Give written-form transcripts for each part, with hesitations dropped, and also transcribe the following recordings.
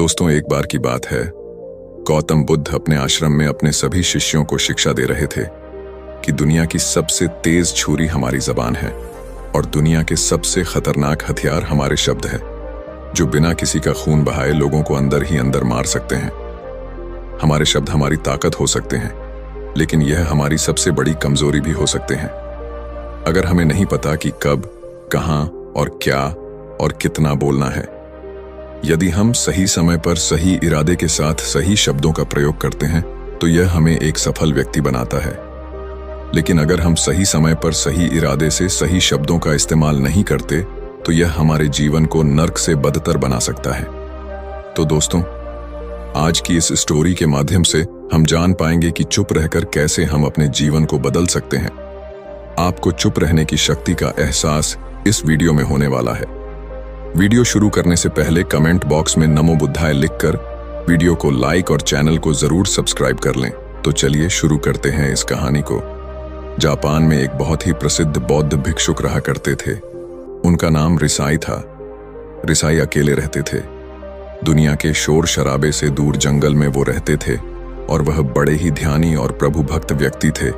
दोस्तों, एक बार की बात है, गौतम बुद्ध अपने आश्रम में अपने सभी शिष्यों को शिक्षा दे रहे थे कि दुनिया की सबसे तेज छुरी हमारी जबान है और दुनिया के सबसे खतरनाक हथियार हमारे शब्द है, जो बिना किसी का खून बहाए लोगों को अंदर ही अंदर मार सकते हैं। हमारे शब्द हमारी ताकत हो सकते हैं, लेकिन यह हमारी सबसे बड़ी कमजोरी भी हो सकते हैं। अगर हमें नहीं पता कि कब, कहां और क्या और कितना बोलना है, यदि हम सही समय पर सही इरादे के साथ सही शब्दों का प्रयोग करते हैं तो यह हमें एक सफल व्यक्ति बनाता है। लेकिन अगर हम सही समय पर सही इरादे से सही शब्दों का इस्तेमाल नहीं करते तो यह हमारे जीवन को नर्क से बदतर बना सकता है। तो दोस्तों, आज की इस स्टोरी के माध्यम से हम जान पाएंगे कि चुप रहकर कैसे हम अपने जीवन को बदल सकते हैं। आपको चुप रहने की शक्ति का एहसास इस वीडियो में होने वाला है। वीडियो शुरू करने से पहले कमेंट बॉक्स में नमो बुद्धाय लिखकर वीडियो को लाइक और चैनल को जरूर सब्सक्राइब कर लें। तो चलिए शुरू करते हैं इस कहानी को। जापान में एक बहुत ही प्रसिद्ध बौद्ध भिक्षुक रहा करते थे। उनका नाम रिसाई था। रिसाई अकेले रहते थे। दुनिया के शोर शराबे से दूर जंगल में वो रहते थे और वह बड़े ही ध्यानी और प्रभु भक्त व्यक्ति थे,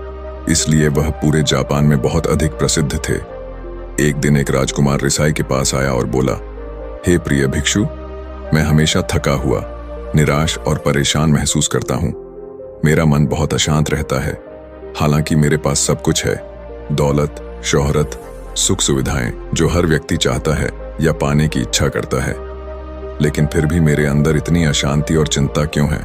इसलिए वह पूरे जापान में बहुत अधिक प्रसिद्ध थे। एक दिन एक राजकुमार रिसाई के पास आया और बोला, हे प्रिय भिक्षु, मैं हमेशा थका हुआ, निराश और परेशान महसूस करता हूँ। मेरा मन बहुत अशांत रहता है। हालांकि मेरे पास सब कुछ है, दौलत, शोहरत, सुख सुविधाएं जो हर व्यक्ति चाहता है या पाने की इच्छा करता है, लेकिन फिर भी मेरे अंदर इतनी अशांति और चिंता क्यों है?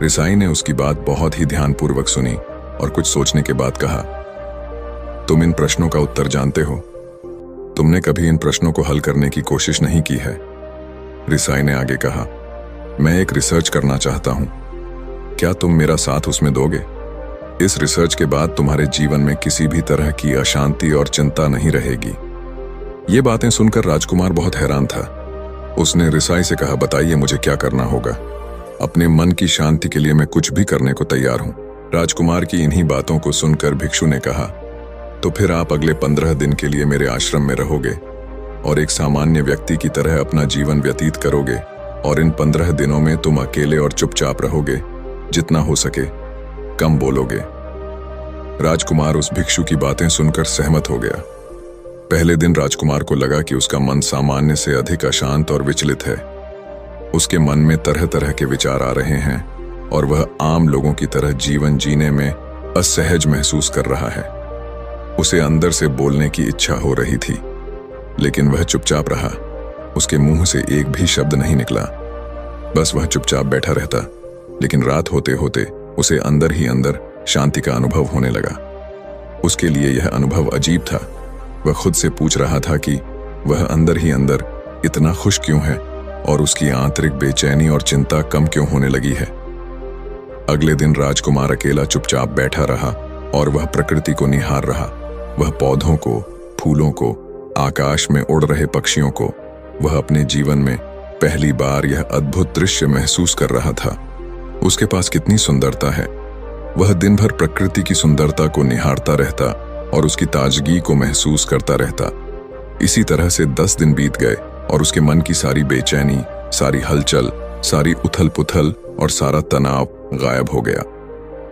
रिसाई ने उसकी बात बहुत ही ध्यानपूर्वक सुनी और कुछ सोचने के बाद कहा, तुम इन प्रश्नों का उत्तर जानते हो। तुमने कभी इन प्रश्नों को हल करने की कोशिश नहीं की है। रिसाई ने आगे कहा, मैं एक रिसर्च करना चाहता हूं। क्या तुम मेरा साथ उसमें दोगे? इस रिसर्च के बाद तुम्हारे जीवन में किसी भी तरह की अशांति और चिंता नहीं रहेगी। ये बातें सुनकर राजकुमार बहुत हैरान था। उसने रिसाई से कहा, बताइए मुझे क्या करना होगा। अपने मन की शांति के लिए मैं कुछ भी करने को तैयार हूं। राजकुमार की इन्हीं बातों को सुनकर भिक्षु ने कहा, तो फिर आप अगले 15 दिन के लिए मेरे आश्रम में रहोगे और एक सामान्य व्यक्ति की तरह अपना जीवन व्यतीत करोगे, और इन 15 दिनों में तुम अकेले और चुपचाप रहोगे, जितना हो सके कम बोलोगे। राजकुमार उस भिक्षु की बातें सुनकर सहमत हो गया। पहले दिन राजकुमार को लगा कि उसका मन सामान्य से अधिक अशांत और विचलित है। उसके मन में तरह तरह के विचार आ रहे हैं और वह आम लोगों की तरह जीवन जीने में असहज महसूस कर रहा है। उसे अंदर से बोलने की इच्छा हो रही थी, लेकिन वह चुपचाप रहा। उसके मुंह से एक भी शब्द नहीं निकला। बस वह चुपचाप बैठा रहता। लेकिन रात होते होते उसे अंदर ही अंदर शांति का अनुभव होने लगा। उसके लिए यह अनुभव अजीब था। वह खुद से पूछ रहा था कि वह अंदर ही अंदर इतना खुश क्यों है और उसकी आंतरिक बेचैनी और चिंता कम क्यों होने लगी है। अगले दिन राजकुमार अकेला चुपचाप बैठा रहा और वह प्रकृति को निहार रहा। वह पौधों को, फूलों को, आकाश में उड़ रहे पक्षियों को, वह अपने जीवन में पहली बार यह अद्भुत दृश्य महसूस कर रहा था। उसके पास कितनी सुंदरता है। वह दिन भर प्रकृति की सुंदरता को निहारता रहता और उसकी ताजगी को महसूस करता रहता। इसी तरह से 10 दिन बीत गए और उसके मन की सारी बेचैनी, सारी हलचल, सारी उथल पुथल और सारा तनाव गायब हो गया।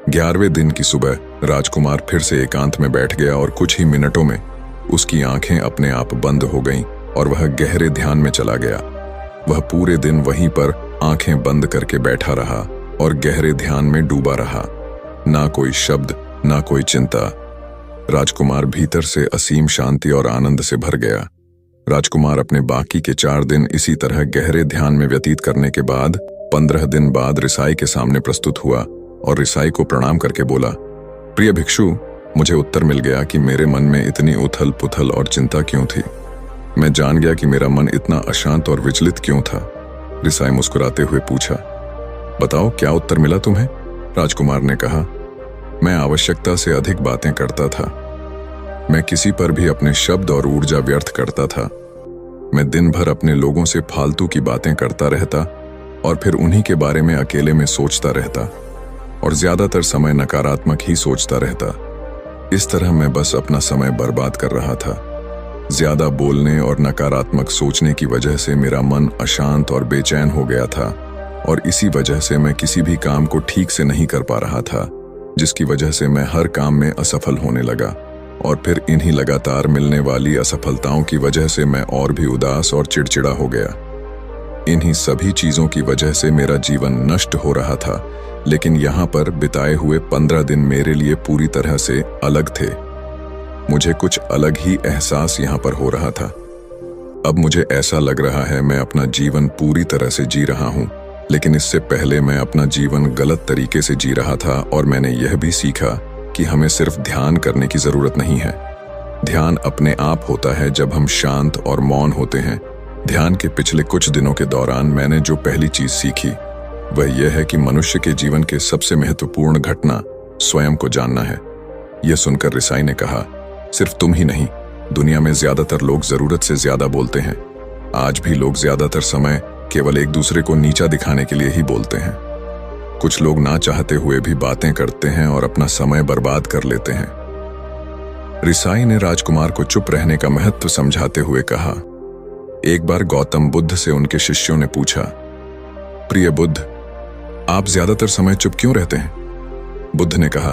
11वें दिन की सुबह राजकुमार फिर से एकांत में बैठ गया और कुछ ही मिनटों में उसकी आंखें अपने आप बंद हो गईं और वह गहरे ध्यान में चला गया। वह पूरे दिन वहीं पर आंखें बंद करके बैठा रहा और गहरे ध्यान में डूबा रहा। ना कोई शब्द, ना कोई चिंता। राजकुमार भीतर से असीम शांति और आनंद से भर गया। राजकुमार अपने बाकी के 4 दिन इसी तरह गहरे ध्यान में व्यतीत करने के बाद 15 दिन बाद रिसाई के सामने प्रस्तुत हुआ और रिसाई को प्रणाम करके बोला, प्रिय भिक्षु, मुझे उत्तर मिल गया कि मेरे मन में इतनी उथल पुथल और चिंता क्यों थी। मैं जान गया कि मेरा मन इतना अशांत और विचलित क्यों था। रिसाई मुस्कुराते हुए पूछा, बताओ क्या उत्तर मिला तुम्हें? राजकुमार ने कहा, मैं आवश्यकता से अधिक बातें करता था। मैं किसी पर भी अपने शब्द और ऊर्जा व्यर्थ करता था। मैं दिन भर अपने लोगों से फालतू की बातें करता रहता और फिर उन्हीं के बारे में अकेले में सोचता रहता और ज्यादातर समय नकारात्मक ही सोचता रहता। इस तरह मैं बस अपना समय बर्बाद कर रहा था। ज्यादा बोलने और नकारात्मक सोचने की वजह से मेरा मन अशांत और बेचैन हो गया था, और इसी वजह से मैं किसी भी काम को ठीक से नहीं कर पा रहा था, जिसकी वजह से मैं हर काम में असफल होने लगा। और फिर इन्हीं लगातार मिलने वाली असफलताओं की वजह से मैं और भी उदास और चिड़चिड़ा हो गया। इन्हीं सभी चीजों की वजह से मेरा जीवन नष्ट हो रहा था, लेकिन यहाँ पर बिताए हुए 15 दिन मेरे लिए पूरी तरह से अलग थे। मुझे कुछ अलग ही एहसास यहाँ पर हो रहा था। अब मुझे ऐसा लग रहा है मैं अपना जीवन पूरी तरह से जी रहा हूँ, लेकिन इससे पहले मैं अपना जीवन गलत तरीके से जी रहा था। और मैंने यह भी सीखा कि हमें सिर्फ ध्यान करने की जरूरत नहीं है। ध्यान अपने आप होता है जब हम शांत और मौन होते हैं। ध्यान के पिछले कुछ दिनों के दौरान मैंने जो पहली चीज सीखी वह यह है कि मनुष्य के जीवन के सबसे महत्वपूर्ण घटना स्वयं को जानना है। यह सुनकर रिसाई ने कहा, सिर्फ तुम ही नहीं, दुनिया में ज्यादातर लोग जरूरत से ज्यादा बोलते हैं। आज भी लोग ज्यादातर समय केवल एक दूसरे को नीचा दिखाने के लिए ही बोलते हैं। कुछ लोग ना चाहते हुए भी बातें करते हैं और अपना समय बर्बाद कर लेते हैं। रिसाई ने राजकुमार को चुप रहने का महत्व समझाते हुए कहा, एक बार गौतम बुद्ध से उनके शिष्यों ने पूछा, प्रिय बुद्ध, आप ज्यादातर समय चुप क्यों रहते हैं? बुद्ध ने कहा,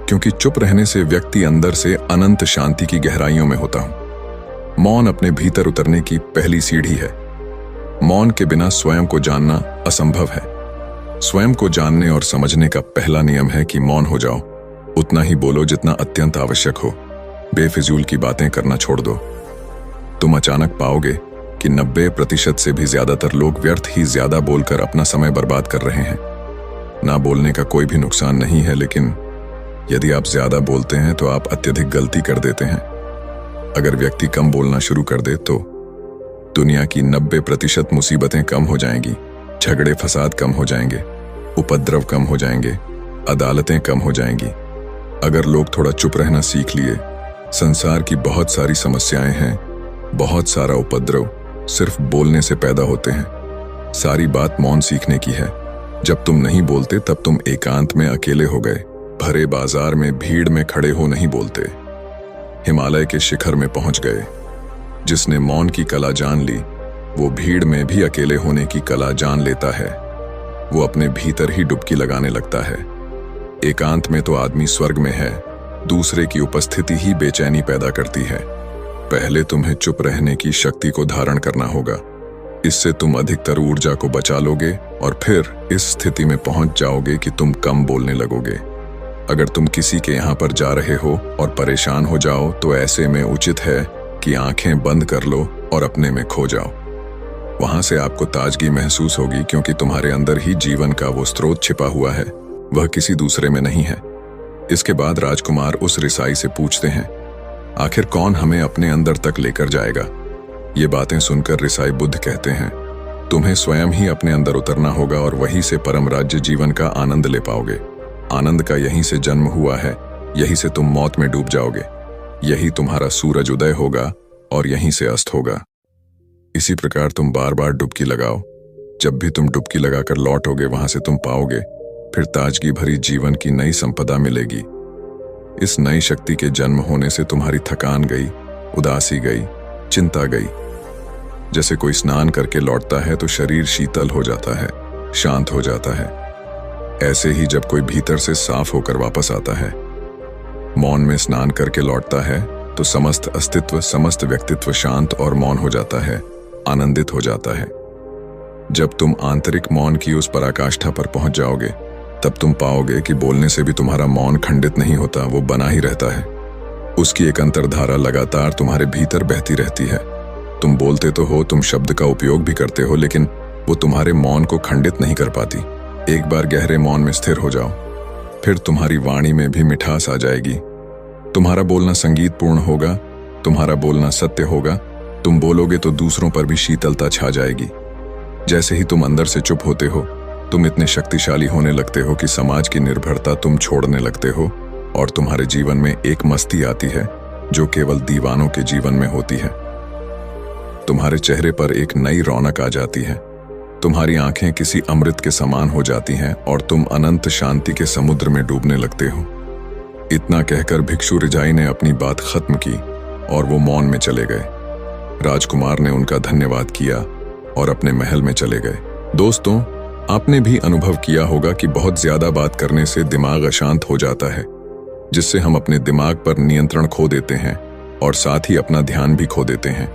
क्योंकि चुप रहने से व्यक्ति अंदर से अनंत शांति की गहराइयों में होता हूं। मौन अपने भीतर उतरने की पहली सीढ़ी है। मौन के बिना स्वयं को जानना असंभव है। स्वयं को जानने और समझने का पहला नियम है कि मौन हो जाओ। उतना ही बोलो जितना अत्यंत आवश्यक हो। बेफिजूल की बातें करना छोड़ दो। तुम अचानक पाओगे कि 90% से भी ज्यादातर लोग व्यर्थ ही ज्यादा बोलकर अपना समय बर्बाद कर रहे हैं। ना बोलने का कोई भी नुकसान नहीं है, लेकिन यदि आप ज्यादा बोलते हैं तो आप अत्यधिक गलती कर देते हैं। अगर व्यक्ति कम बोलना शुरू कर दे तो दुनिया की 90% मुसीबतें कम हो जाएंगी, झगड़े फसाद कम हो जाएंगे, उपद्रव कम हो जाएंगे, अदालतें कम हो जाएंगी। अगर लोग थोड़ा चुप रहना सीख लिए, संसार की बहुत सारी समस्याएं हैं, बहुत सारा उपद्रव सिर्फ बोलने से पैदा होते हैं। सारी बात मौन सीखने की है। जब तुम नहीं बोलते तब तुम एकांत में अकेले हो गए, भरे बाजार में भीड़ में खड़े हो नहीं बोलते, हिमालय के शिखर में पहुंच गए। जिसने मौन की कला जान ली वो भीड़ में भी अकेले होने की कला जान लेता है। वो अपने भीतर ही डुबकी लगाने लगता है। एकांत में तो आदमी स्वर्ग में है, दूसरे की उपस्थिति ही बेचैनी पैदा करती है। पहले तुम्हें चुप रहने की शक्ति को धारण करना होगा। इससे तुम अधिकतर ऊर्जा को बचा लोगे और फिर इस स्थिति में पहुंच जाओगे कि तुम कम बोलने लगोगे। अगर तुम किसी के यहाँ पर जा रहे हो और परेशान हो जाओ तो ऐसे में उचित है कि आंखें बंद कर लो और अपने में खो जाओ। वहां से आपको ताजगी महसूस होगी, क्योंकि तुम्हारे अंदर ही जीवन का वो स्रोत छिपा हुआ है, वह किसी दूसरे में नहीं है। इसके बाद राजकुमार उस रिसाई से पूछते हैं, आखिर कौन हमें अपने अंदर तक लेकर जाएगा? ये बातें सुनकर रिसाई बुद्ध कहते हैं, तुम्हें स्वयं ही अपने अंदर उतरना होगा और वहीं से परम राज्य जीवन का आनंद ले पाओगे। आनंद का यहीं से जन्म हुआ है, यहीं से तुम मौत में डूब जाओगे, यही तुम्हारा सूरज उदय होगा और यहीं से अस्त होगा। इसी प्रकार तुम बार बार डुबकी लगाओ। जब भी तुम डुबकी लगाकर लौटोगे वहां से तुम पाओगे फिर ताजगी भरी जीवन की नई संपदा मिलेगी। इस नई शक्ति के जन्म होने से तुम्हारी थकान गई, उदासी गई, चिंता गई। जैसे कोई स्नान करके लौटता है तो शरीर शीतल हो जाता है, शांत हो जाता है। ऐसे ही जब कोई भीतर से साफ होकर वापस आता है, मौन में स्नान करके लौटता है, तो समस्त अस्तित्व, समस्त व्यक्तित्व शांत और मौन हो जाता है, आनंदित हो जाता है। जब तुम आंतरिक मौन की उस पराकाष्ठा पर पहुंच जाओगे तब तुम पाओगे कि बोलने से भी तुम्हारा मौन खंडित नहीं होता, वो बना ही रहता है। उसकी एक अंतर्धारा लगातार तुम्हारे भीतर बहती रहती है। तुम बोलते तो हो, तुम शब्द का उपयोग भी करते हो, लेकिन वो तुम्हारे मौन को खंडित नहीं कर पाती। एक बार गहरे मौन में स्थिर हो जाओ, फिर तुम्हारी वाणी में भी मिठास आ जाएगी। तुम्हारा बोलना संगीतपूर्ण होगा, तुम्हारा बोलना सत्य होगा। तुम बोलोगे तो दूसरों पर भी शीतलता छा जाएगी। जैसे ही तुम अंदर से चुप होते हो, तुम इतने शक्तिशाली होने लगते हो कि समाज की निर्भरता तुम छोड़ने लगते हो और तुम्हारे जीवन में एक मस्ती आती है जो केवल दीवानों के जीवन में होती है। तुम्हारे चेहरे पर एक नई रौनक आ जाती है, तुम्हारी आंखें किसी अमृत के समान हो जाती हैं और तुम अनंत शांति के समुद्र में डूबने लगते हो। इतना कहकर भिक्षु रिजाई ने अपनी बात खत्म की और वो मौन में चले गए। राजकुमार ने उनका धन्यवाद किया और अपने महल में चले गए। दोस्तों, आपने भी अनुभव किया होगा कि बहुत ज्यादा बात करने से दिमाग अशांत हो जाता है, जिससे हम अपने दिमाग पर नियंत्रण खो देते हैं और साथ ही अपना ध्यान भी खो देते हैं।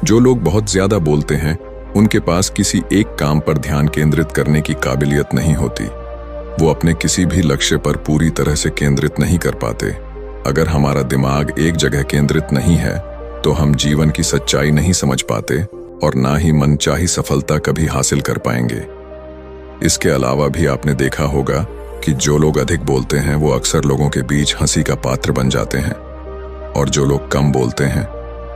जो लोग बहुत ज्यादा बोलते हैं उनके पास किसी एक काम पर ध्यान केंद्रित करने की काबिलियत नहीं होती। वो अपने किसी भी लक्ष्य पर पूरी तरह से केंद्रित नहीं कर पाते। अगर हमारा दिमाग एक जगह केंद्रित नहीं है तो हम जीवन की सच्चाई नहीं समझ पाते और ना ही मनचाही सफलता कभी हासिल कर पाएंगे। इसके अलावा भी आपने देखा होगा कि जो लोग अधिक बोलते हैं वो अक्सर लोगों के बीच हंसी का पात्र बन जाते हैं, और जो लोग कम बोलते हैं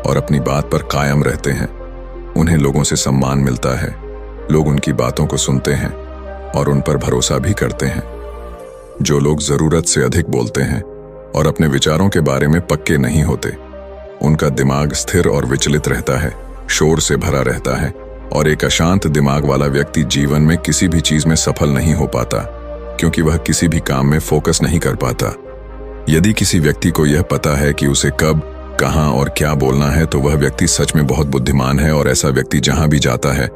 और अपनी बात पर कायम रहते हैं उन्हें लोगों से सम्मान मिलता है। लोग उनकी बातों को सुनते हैं और उन पर भरोसा भी करते हैं। जो लोग जरूरत से अधिक बोलते हैं और अपने विचारों के बारे में पक्के नहीं होते, उनका दिमाग स्थिर और विचलित रहता है, शोर से भरा रहता है, और एक अशांत दिमाग वाला व्यक्ति जीवन में किसी भी चीज में सफल नहीं हो पाता, क्योंकि वह किसी भी काम में फोकस नहीं कर पाता। यदि किसी व्यक्ति को यह पता है कि उसे कब, कहां और क्या बोलना है, तो वह व्यक्ति सच में बहुत बुद्धिमान है, और ऐसा व्यक्ति जहां भी जाता है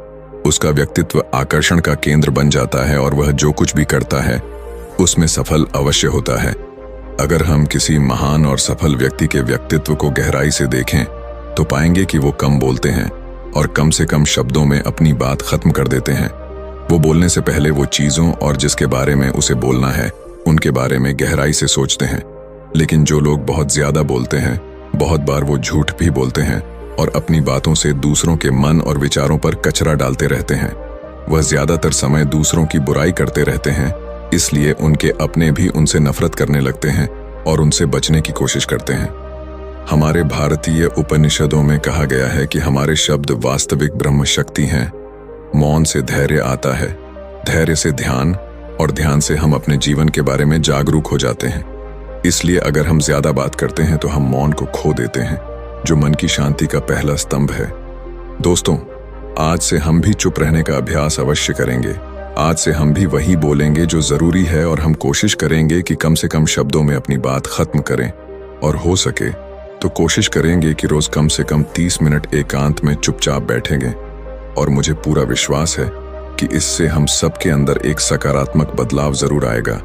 उसका व्यक्तित्व आकर्षण का केंद्र बन जाता है और वह जो कुछ भी करता है उसमें सफल अवश्य होता है। अगर हम किसी महान और सफल व्यक्ति के व्यक्तित्व को गहराई से देखें तो पाएंगे कि वो कम बोलते हैं और कम से कम शब्दों में अपनी बात खत्म कर देते हैं। वो बोलने से पहले वो चीजों और जिसके बारे में उसे बोलना है उनके बारे में गहराई से सोचते हैं। लेकिन जो लोग बहुत ज्यादा बोलते हैं, बहुत बार वो झूठ भी बोलते हैं और अपनी बातों से दूसरों के मन और विचारों पर कचरा डालते रहते हैं। वह ज्यादातर समय दूसरों की बुराई करते रहते हैं, इसलिए उनके अपने भी उनसे नफरत करने लगते हैं और उनसे बचने की कोशिश करते हैं। हमारे भारतीय उपनिषदों में कहा गया है कि हमारे शब्द वास्तविक ब्रह्म शक्ति हैं। मौन से धैर्य आता है, धैर्य से ध्यान, और ध्यान से हम अपने जीवन के बारे में जागरूक हो जाते हैं। इसलिए अगर हम ज्यादा बात करते हैं तो हम मौन को खो देते हैं, जो मन की शांति का पहला स्तंभ है। दोस्तों, आज से हम भी चुप रहने का अभ्यास अवश्य करेंगे। आज से हम भी वही बोलेंगे जो जरूरी है, और हम कोशिश करेंगे कि कम से कम शब्दों में अपनी बात खत्म करें, और हो सके तो कोशिश करेंगे कि रोज कम से कम 30 मिनट एकांत में चुपचाप बैठेंगे। और मुझे पूरा विश्वास है कि इससे हम सबके अंदर एक सकारात्मक बदलाव जरूर आएगा।